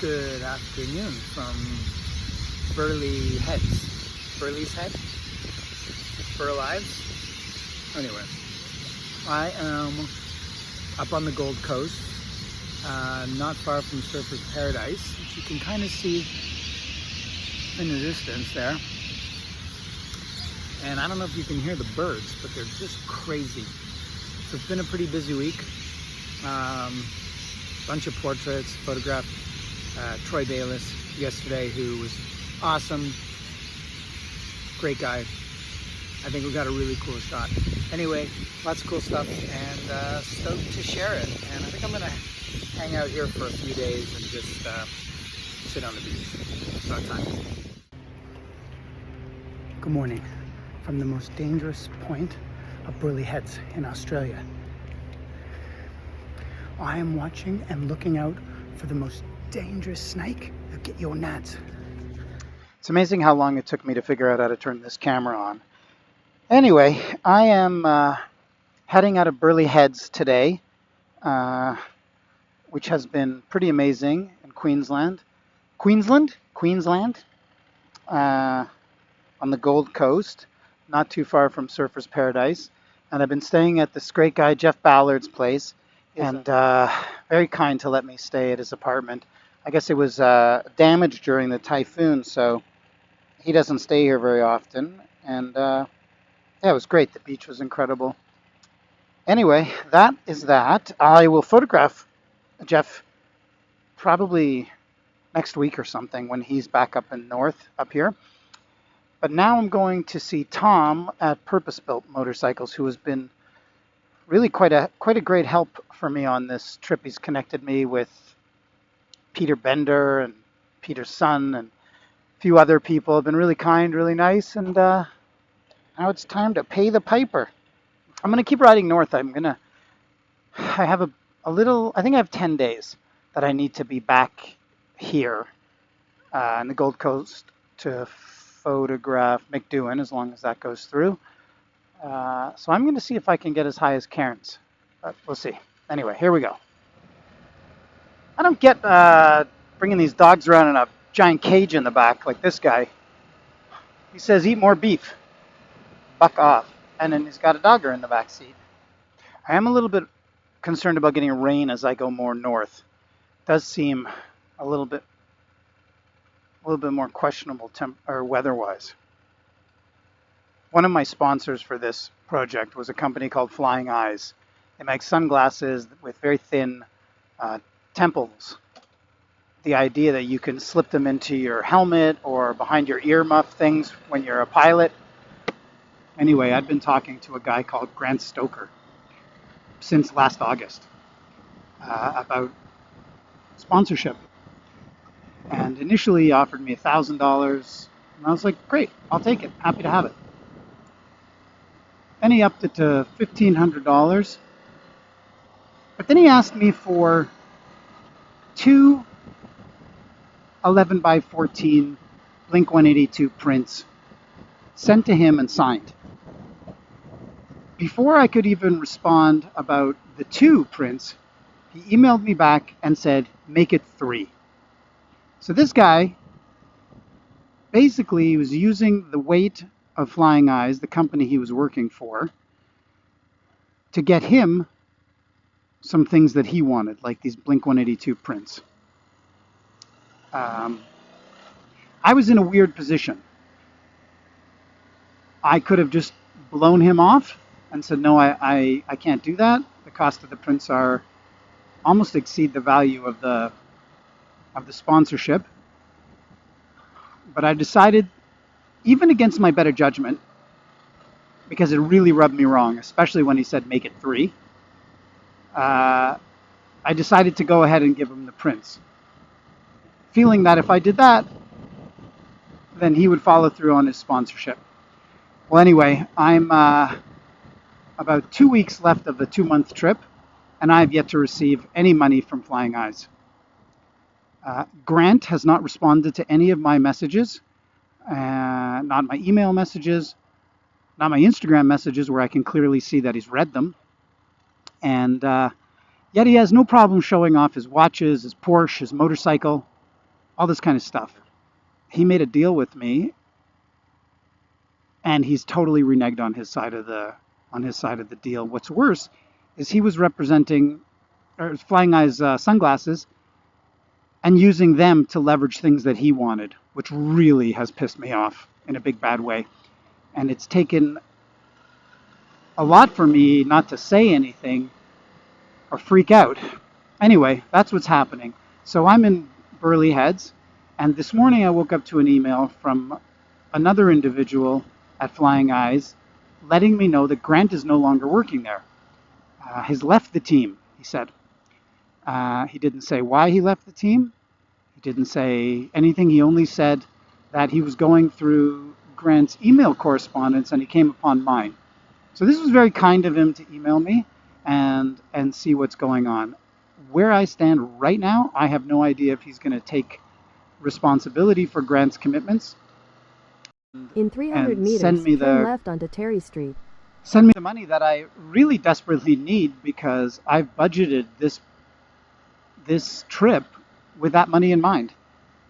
Good afternoon from Burleigh Heads. Burleigh's Head? Burleighs? Anyway, I am up on the Gold Coast, not far from Surfer's Paradise, which you can kind of see in the distance there. And I don't know if you can hear the birds, but they're just crazy. So it's been a pretty busy week. Bunch of portraits, photographed Troy Bayliss yesterday, who was awesome, great guy. I think we got a really cool shot. Anyway, lots of cool stuff, and stoked to share it. And I think I'm gonna hang out here for a few days and just sit on the beach. It's about time. Good morning from the most dangerous point of Burleigh Heads in Australia. I am watching and looking out for the most dangerous snake to get your nuts. It's amazing how long it took me to figure out how to turn this camera on. Anyway, I am heading out of Burleigh Heads today, which has been pretty amazing in Queensland, on the Gold Coast, not too far from Surfer's Paradise. And I've been staying at this great guy, Jeff Ballard's place, and very kind to let me stay at his apartment. I guess it was damaged during the typhoon, so he doesn't stay here very often. And yeah, it was great. The beach was incredible. Anyway, that is that. I will photograph Jeff probably next week or something when he's back up in north up here. But now I'm going to see Tom at Purpose Built Motorcycles, who has been really quite a great help for me on this trip. He's connected me with Peter Bender and Peter's son and a few other people. Have been really kind, really nice, and now it's time to pay the piper. I'm going to keep riding north. I have I think I have 10 days that I need to be back here on the Gold Coast to photograph McDowan, as long as that goes through. So I'm going to see if I can get as high as Cairns, but we'll see. Anyway, here we go. I don't get bringing these dogs around in a giant cage in the back like this guy. He says, eat more beef. Buck off. And then he's got a dogger in the back seat. I am a little bit concerned about getting rain as I go more north. It does seem a little bit more questionable weather-wise. One of my sponsors for this project was a company called Flying Eyes. They make sunglasses with very thin temples. The idea that you can slip them into your helmet or behind your earmuff things when you're a pilot. Anyway, I've been talking to a guy called Grant Stoker since last August about sponsorship. And initially he offered me $1,000, and I was like, great, I'll take it, happy to have it. Then he upped it to $1,500, but then he asked me for 2 11 by 14 Blink-182 prints sent to him and signed. Before I could even respond about the 2 prints, he emailed me back and said, make it 3. So this guy basically was using the weight of Flying Eyes, the company he was working for, to get him some things that he wanted, like these Blink-182 prints. I was in a weird position. I could have just blown him off and said, no, I can't do that. The cost of the prints are almost exceed the value of the sponsorship. But I decided, even against my better judgment, because it really rubbed me wrong, especially when he said make it 3, I decided to go ahead and give him the prints, feeling that if I did that, then he would follow through on his sponsorship. Well, anyway, I'm about 2 weeks left of the 2-month trip, and I have yet to receive any money from Flying Eyes. Grant has not responded to any of my messages, not my email messages, not my Instagram messages where I can clearly see that he's read them. And Yet he has no problem showing off his watches, his Porsche, his motorcycle, all this kind of stuff. He made a deal with me, and he's totally reneged on his side of the deal. What's worse is he was representing Flying Eye's sunglasses and using them to leverage things that he wanted, which really has pissed me off in a big bad way. And it's taken a lot for me not to say anything or freak out. Anyway, that's what's happening. So I'm in Burleigh Heads, and this morning I woke up to an email from another individual at Flying Eyes letting me know that Grant is no longer working there. He's left the team, he said. He didn't say why he left the team. He didn't say anything. He only said that he was going through Grant's email correspondence and he came upon mine. So this was very kind of him to email me and see what's going on. Where I stand right now, I have no idea if he's going to take responsibility for Grant's commitments. In 300 meters, turn left onto Terry Street. Send me the money that I really desperately need, because I've budgeted this trip with that money in mind.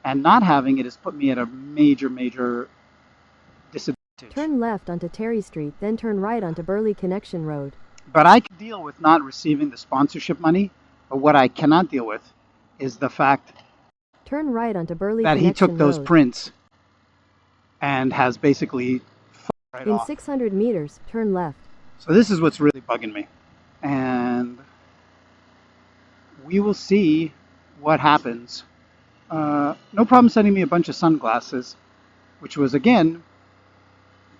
And not having it has put me at a major, major disadvantage. Turn left onto Terry Street, then turn right onto Burleigh Connection Road. But I can deal with not receiving the sponsorship money, but what I cannot deal with is the fact turn right onto Burleigh that Connection he took those Road. prints and has basically right in off. 600 meters, turn left. So this is what's really bugging me. And we will see what happens. No problem sending me a bunch of sunglasses, which was, again,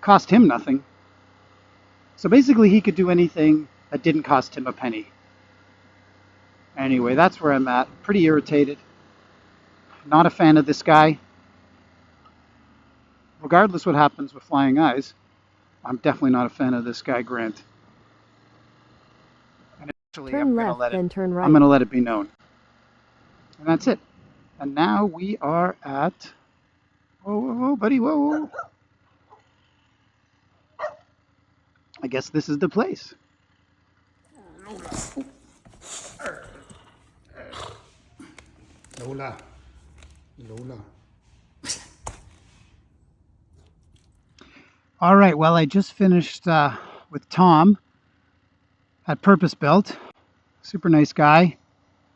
cost him nothing. So basically he could do anything that didn't cost him a penny. Anyway, that's where I'm at. Pretty irritated. Not a fan of this guy. Regardless what happens with Flying Eyes, I'm definitely not a fan of this guy, Grant. And actually, turn left, then turn right. I'm going to let it be known. And that's it. And now we are at... Whoa, whoa, whoa, buddy, whoa. I guess this is the place. Lola. All right, well, I just finished with Tom at Purpose Built. Super nice guy.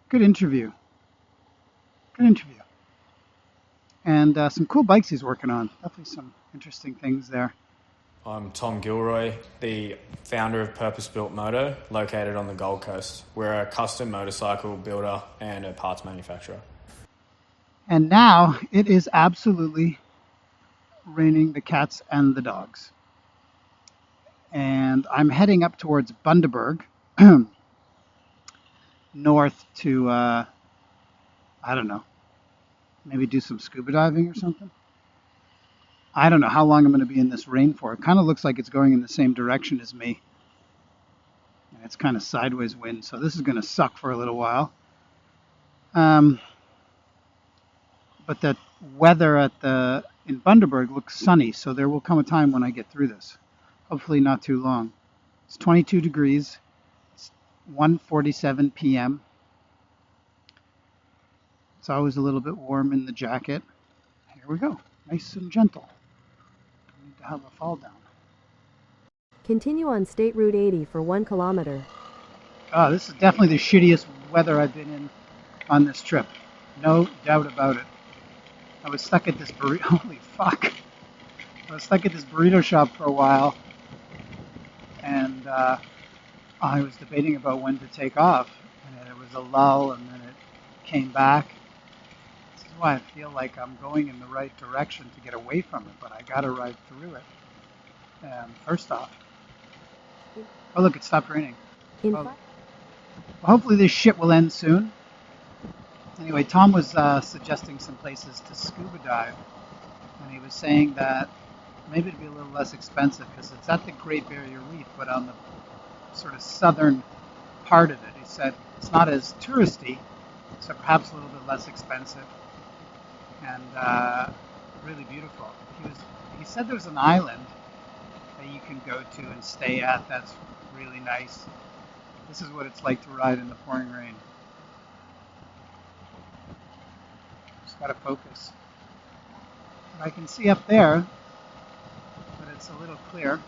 Good interview. And some cool bikes he's working on. Definitely some interesting things there. I'm Tom Gilroy, the founder of Purpose Built Moto, located on the Gold Coast. We're a custom motorcycle builder and a parts manufacturer. And now it is absolutely raining the cats and the dogs. And I'm heading up towards Bundaberg, north to, I don't know, maybe do some scuba diving or something. I don't know how long I'm going to be in this rain for. It kind of looks like it's going in the same direction as me. And it's kind of sideways wind, so this is going to suck for a little while. But the weather in Bundaberg looks sunny, so there will come a time when I get through this. Hopefully not too long. It's 22 degrees. It's 1:47 p.m. It's always a little bit warm in the jacket. Here we go. Nice and gentle. Don't need to have a fall down. Continue on State Route 80 for 1 kilometer. Oh, this is definitely the shittiest weather I've been in on this trip. No doubt about it. I was stuck at this burrito. Holy fuck. I was stuck at this burrito shop for a while. And I was debating about when to take off. And it was a lull, and then it came back. This is why I feel like I'm going in the right direction to get away from it, but I gotta ride through it. And first off, oh look, it stopped raining. Well, hopefully this shit will end soon. Anyway, Tom was suggesting some places to scuba dive, and he was saying that maybe it'd be a little less expensive because it's at the Great Barrier Reef, but on the sort of southern part of it. He said it's not as touristy, so perhaps a little bit less expensive, and really beautiful. He said there's an island that you can go to and stay at that's really nice. This is what it's like to ride in the pouring rain. Just gotta focus. I can see up there, but it's a little clear.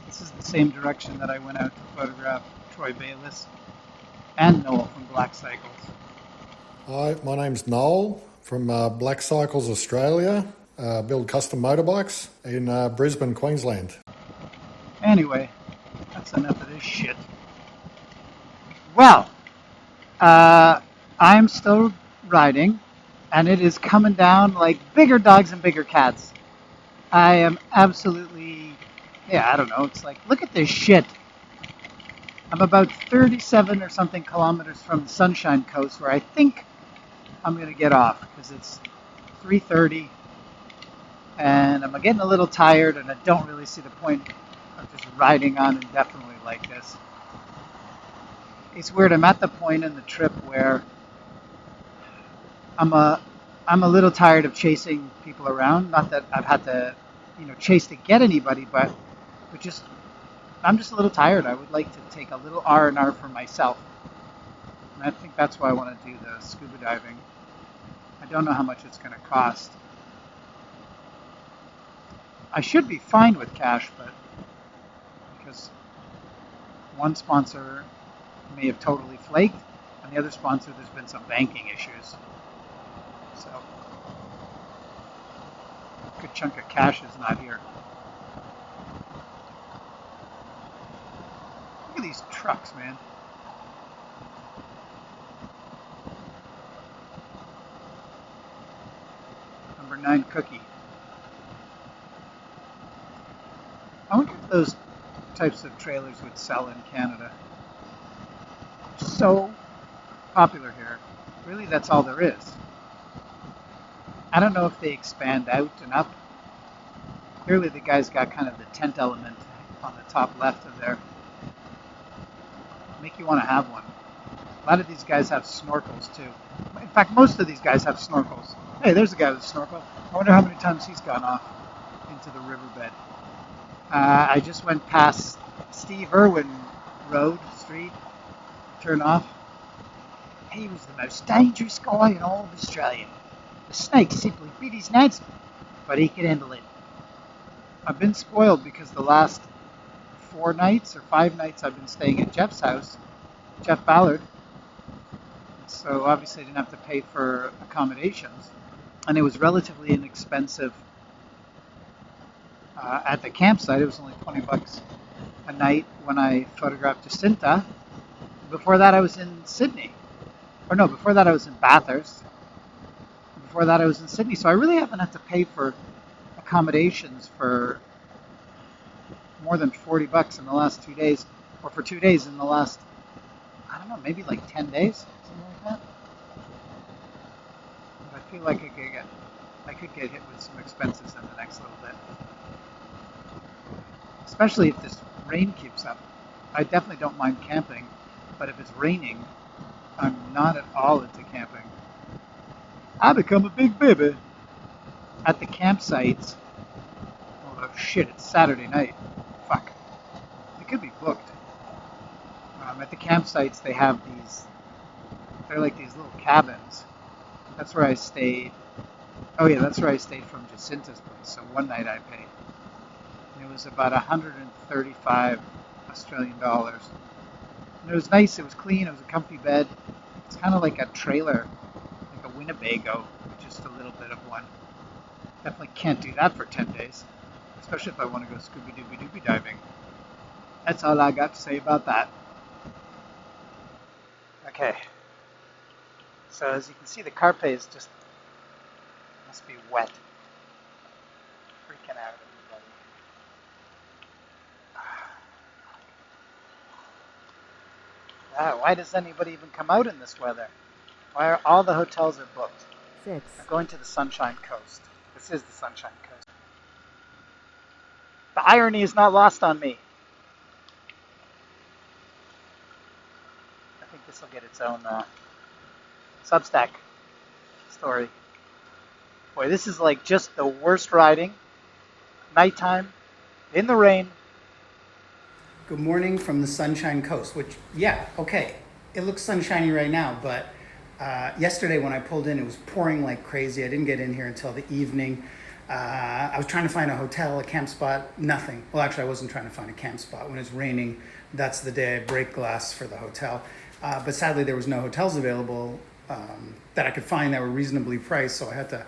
This is the same direction that I went out to photograph Troy Bayliss and Noel from Black Cycles. Hi, my name's Noel from Black Cycles Australia. Build custom motorbikes in Brisbane, Queensland. Anyway, that's enough of this shit. Well, I'm still riding, and it is coming down like bigger dogs and bigger cats. I am absolutely, I don't know, it's like, look at this shit. I'm about 37 or something kilometers from the Sunshine Coast, where I think I'm going to get off, because it's 3:30, and I'm getting a little tired, and I don't really see the point of just riding on indefinitely like this. It's weird, I'm at the point in the trip where I'm a little tired of chasing people around. Not that I've had to, chase to get anybody, but I'm just a little tired. I would like to take a little R&R for myself. And I think that's why I want to do the scuba diving. I don't know how much it's going to cost. I should be fine with cash, but because one sponsor may have totally flaked, and the other sponsor, there's been some banking issues. So, a good chunk of cash is not here. Look at these trucks, man. Number 9 cookie. I wonder if those types of trailers would sell in Canada. So popular here. Really, that's all there is. I don't know if they expand out and up. Clearly the guy's got kind of the tent element on the top left of there. Make you want to have one. A lot of these guys have snorkels too. In fact, most of these guys have snorkels. Hey, there's a guy with a snorkel. I wonder how many times he's gone off into the riverbed. I just went past Steve Irwin Road, Street, turned off. He was the most dangerous guy in all of Australia. The snakes simply bit his nuts, but he could handle it. I've been spoiled because the last 4 nights or 5 nights I've been staying at Jeff's house, Jeff Ballard. So obviously I didn't have to pay for accommodations. And it was relatively inexpensive at the campsite. It was only $20 a night when I photographed Jacinta. Before that I was in Sydney. Or no, before that I was in Bathurst. Before that I was in Sydney. So I really haven't had to pay for accommodations for more than $40 in the last 2 days. Or for 2 days in the last, I don't know, maybe like 10 days? Something like that. But I feel like I could get hit with some expenses in the next little bit. Especially if this rain keeps up. I definitely don't mind camping, but if it's raining, I'm not at all into camping. I become a big baby. At the campsites, oh shit, it's Saturday night. Fuck. It could be booked. At the campsites, they have they're like these little cabins. That's where I stayed. Oh yeah, that's where I stayed from Jacinta's place. So one night I paid. And it was about 135 Australian dollars. And it was nice, it was clean, it was a comfy bed. It's kind of like a trailer, like a Winnebago, with just a little bit of one. Definitely can't do that for 10 days, especially if I want to go Scooby-Dooby-Dooby diving. That's all I got to say about that. Okay. So as you can see, the Carpe is just, must be wet. Freaking out, everybody. Why does anybody even come out in this weather? Why are all the hotels are booked? 6. I'm going to the Sunshine Coast. This is the Sunshine Coast. The irony is not lost on me. I think this will get its own Substack story. Boy, this is like just the worst riding. Nighttime, in the rain. Good morning from the Sunshine Coast, which, yeah, okay, it looks sunshiny right now, but yesterday when I pulled in, it was pouring like crazy. I didn't get in here until the evening. I was trying to find a hotel, a camp spot, nothing. Well, actually, I wasn't trying to find a camp spot. When it's raining, that's the day I break glass for the hotel. But sadly, there was no hotels available that I could find that were reasonably priced, so I had to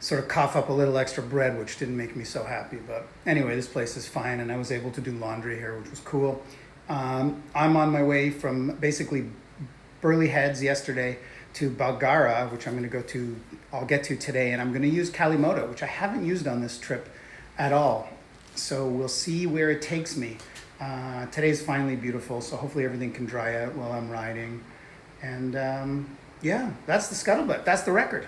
sort of cough up a little extra bread, which didn't make me so happy. But anyway, this place is fine, and I was able to do laundry here, which was cool. I'm on my way from basically Burleigh Heads yesterday to Balgara, which I'll get to today, and I'm going to use Moto, which I haven't used on this trip at all. So we'll see where it takes me. Today's finally beautiful, so hopefully everything can dry out while I'm riding. And yeah, that's the scuttlebutt. That's the record.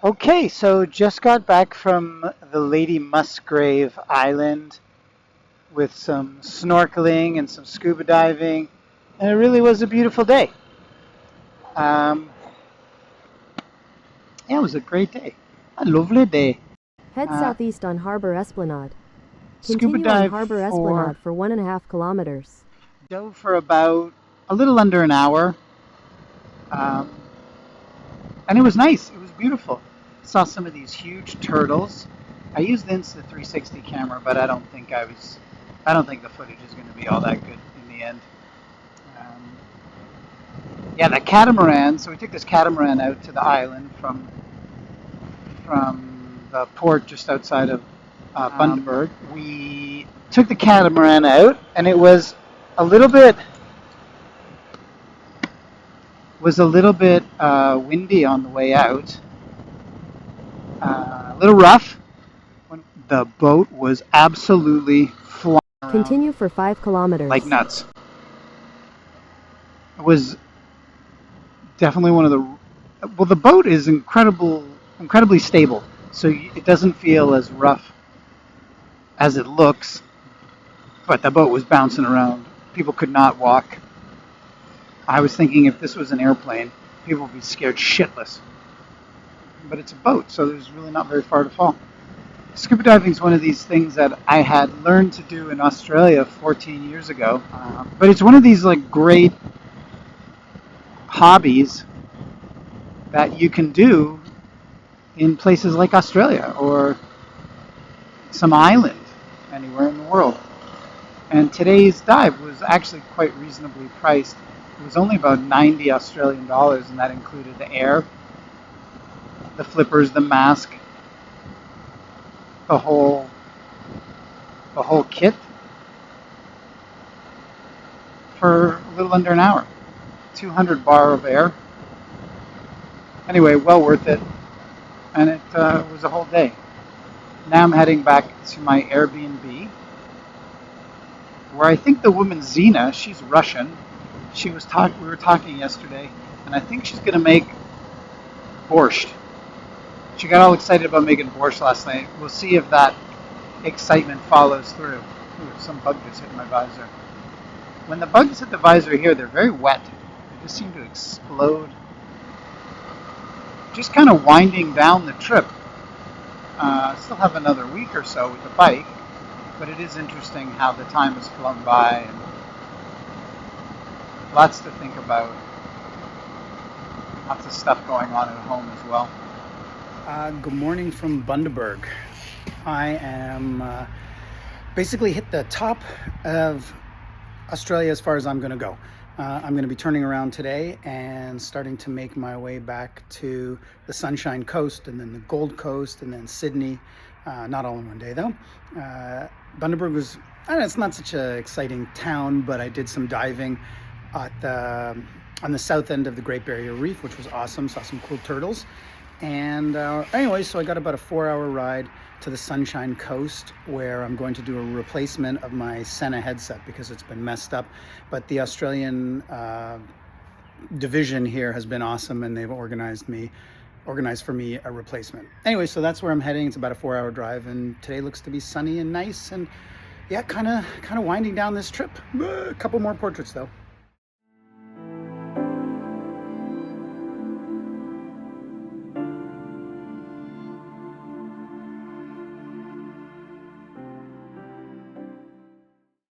Okay, so just got back from the Lady Musgrave Island with some snorkeling and some scuba diving, and it really was a beautiful day. Yeah, it was a great day. A lovely day. Head southeast on Harbor Esplanade. Scuba Continue on dive Harbor for Esplanade for 1.5 kilometers. dove for about a little under an hour, and it was nice. It was beautiful. Saw some of these huge turtles. I used the Insta360 camera, but I don't think the footage is going to be all that good in the end. Yeah, the catamaran. So we took this catamaran out to the island from the port just outside of Bundaberg. We took the catamaran out, and it was a little bit windy on the way out. A little rough. The boat was absolutely flying around. Continue for 5 kilometers. Like nuts. It was definitely one of the boat is incredibly stable, so it doesn't feel as rough as it looks, but the boat was bouncing around. People could not walk. I was thinking if this was an airplane, people would be scared shitless. But it's a boat, so there's really not very far to fall. Scuba diving is one of these things that I had learned to do in Australia 14 years ago. But it's one of these like great hobbies that you can do in places like Australia or some island anywhere in the world. And today's dive was actually quite reasonably priced. It was only about 90 Australian dollars, and that included the air, the flippers, the mask, the whole kit for a little under an hour. 200 bar of air. Anyway, well worth it. And it was a whole day. Now I'm heading back to my Airbnb, where I think the woman Zena, she's Russian. We were talking yesterday, and I think she's going to make borscht. She got all excited about making borscht last night. We'll see if that excitement follows through. Ooh, some bug just hit my visor. When the bugs hit the visor here, they're very wet. They just seem to explode. Just kind of winding down the trip. Still have another week or so with the bike, but it is interesting how the time has flown by and lots to think about. Lots of stuff going on at home as well. Good morning from Bundaberg. I am basically hit the top of Australia as far as I'm going to go. I'm going to be turning around today and starting to make my way back to the Sunshine Coast and then the Gold Coast and then Sydney. Not all in one day though. Bundaberg it's not such an exciting town, but I did some diving at on the south end of the Great Barrier Reef, which was awesome. Saw some cool turtles. And anyway, so I got about a 4-hour ride to the Sunshine Coast, where I'm going to do a replacement of my Senna headset because it's been messed up. But the Australian division here has been awesome, and they've organized for me a replacement. Anyway, so that's where I'm heading. It's about a 4-hour drive, and today looks to be sunny and nice, and yeah, kind of winding down this trip. A couple more portraits though.